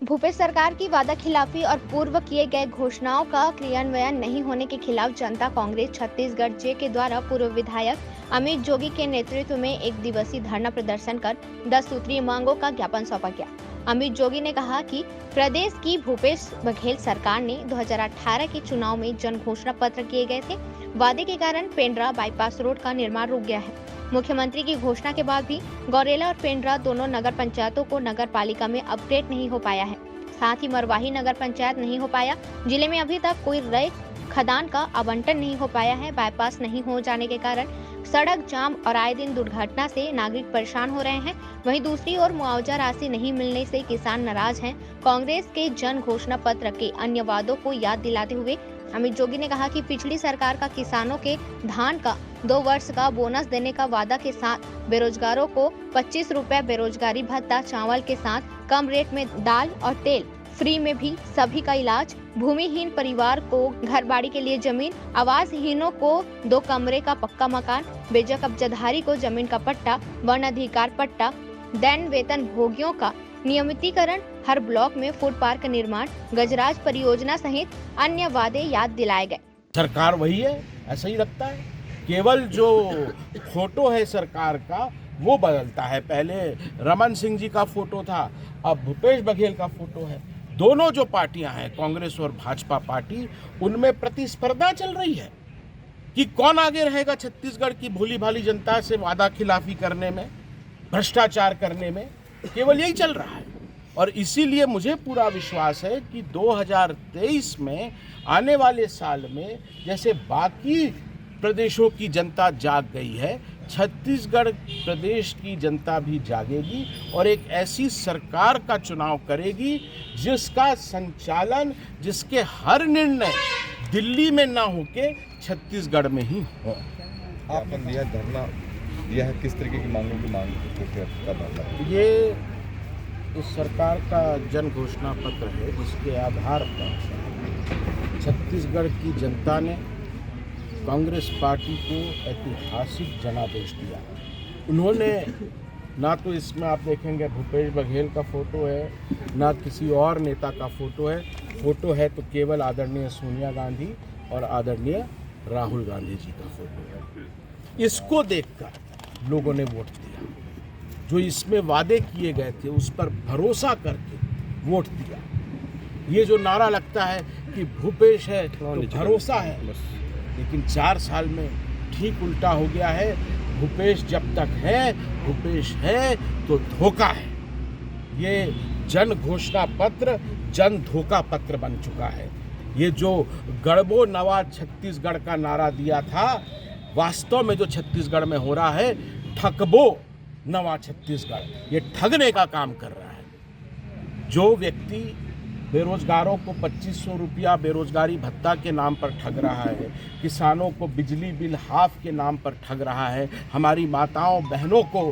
भूपेश सरकार की वादा खिलाफी और पूर्व किए गए घोषणाओं का क्रियान्वयन नहीं होने के खिलाफ जनता कांग्रेस छत्तीसगढ़ जे के द्वारा पूर्व विधायक अमित जोगी के नेतृत्व में एक दिवसीय धरना प्रदर्शन कर 10 सूत्रीय मांगों का ज्ञापन सौंपा गया। अमित जोगी ने कहा कि प्रदेश की भूपेश बघेल सरकार ने 2018 के चुनाव में जन घोषणा पत्र किए गए थे। वादे के कारण पेंड्रा बाईपास रोड का निर्माण रुक गया है। मुख्यमंत्री की घोषणा के बाद भी गौरेला और पेंड्रा दोनों नगर पंचायतों को नगर पालिका में अपग्रेड नहीं हो पाया है। साथ ही मरवाही नगर पंचायत नहीं हो पाया। जिले में अभी तक कोई रेत खदान का आवंटन नहीं हो पाया है। बाईपास नहीं हो जाने के कारण सड़क जाम और आए दिन दुर्घटना से नागरिक परेशान हो रहे हैं। वहीं दूसरी ओर मुआवजा राशि नहीं मिलने से किसान नाराज हैं। कांग्रेस के जन घोषणा पत्र के अन्य वादों को याद दिलाते हुए अमित जोगी ने कहा कि पिछली सरकार का किसानों के धान का 2 वर्ष का बोनस देने का वादा के साथ बेरोजगारों को 25 रुपए बेरोजगारी भत्ता, चावल के साथ कम रेट में दाल और तेल फ्री में भी सभी का इलाज, भूमिहीन परिवार को घर बाड़ी के लिए जमीन, आवासहीनों को 2 कमरे का पक्का मकान, बेजा कब्जाधारी को जमीन का पट्टा, वन अधिकार पट्टा, दैन वेतन भोगियों का नियमितीकरण, हर ब्लॉक में फूड पार्क निर्माण, गजराज परियोजना सहित अन्य वादे याद दिलाए गए। सरकार वही है, ऐसा ही लगता है। केवल जो फोटो है सरकार का वो बदलता है। पहले रमन सिंह जी का फोटो था, अब भूपेश बघेल का फोटो है। दोनों जो पार्टियां हैं, कांग्रेस और भाजपा पार्टी, उनमें प्रतिस्पर्धा चल रही है कि कौन आगे रहेगा छत्तीसगढ़ की भोली भाली जनता से वादा खिलाफी करने में, भ्रष्टाचार करने में। केवल यही चल रहा है। और इसीलिए मुझे पूरा विश्वास है कि 2023 में आने वाले साल में जैसे बाकी प्रदेशों की जनता जाग गई है, छत्तीसगढ़ प्रदेश की जनता भी जागेगी और एक ऐसी सरकार का चुनाव करेगी जिसका संचालन, जिसके हर निर्णय दिल्ली में ना होके छत्तीसगढ़ में ही हो। आपने दिया धरना, यह किस तरीके की मांगों की मांग कर रहा है? ये इस सरकार का जन घोषणा पत्र है जिसके आधार पर छत्तीसगढ़ की जनता ने कांग्रेस पार्टी को ऐतिहासिक जनादेश दिया। उन्होंने ना तो इसमें आप देखेंगे भूपेश बघेल का फोटो है, ना किसी और नेता का फोटो है। फोटो है तो केवल आदरणीय सोनिया गांधी और आदरणीय राहुल गांधी जी का फोटो है। इसको देखकर लोगों ने वोट दिया। जो इसमें वादे किए गए थे उस पर भरोसा करके वोट दिया। ये जो नारा लगता है कि भूपेश है तो भरोसा है, लेकिन 4 साल में ठीक उल्टा हो गया है। भूपेश जब तक है, भूपेश है तो धोखा है। ये जन घोषणा पत्र जन धोखा पत्र बन चुका है। ये जो गढ़बो नवा छत्तीसगढ़ का नारा दिया था, वास्तव में जो छत्तीसगढ़ में हो रहा है ठकबो नवा छत्तीसगढ़, ये ठगने का काम कर रहा है। जो व्यक्ति बेरोजगारों को 2500 रुपया बेरोजगारी भत्ता के नाम पर ठग रहा है, किसानों को बिजली बिल हाफ के नाम पर ठग रहा है, हमारी माताओं बहनों को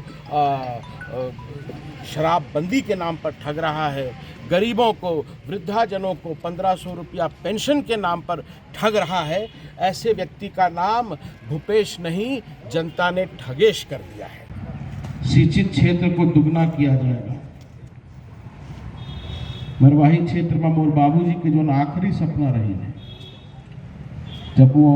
शराबबंदी के नाम पर ठग रहा है, गरीबों को, वृद्धाजनों को 1500 रुपया पेंशन के नाम पर ठग रहा है, ऐसे व्यक्ति का नाम भूपेश नहीं, जनता ने ठगेश कर दिया है। सिंचित क्षेत्र को दुगना किया जाएगा। मरवाही क्षेत्र में मोर बाबूजी के जो आखिरी सपना रही है, जब वो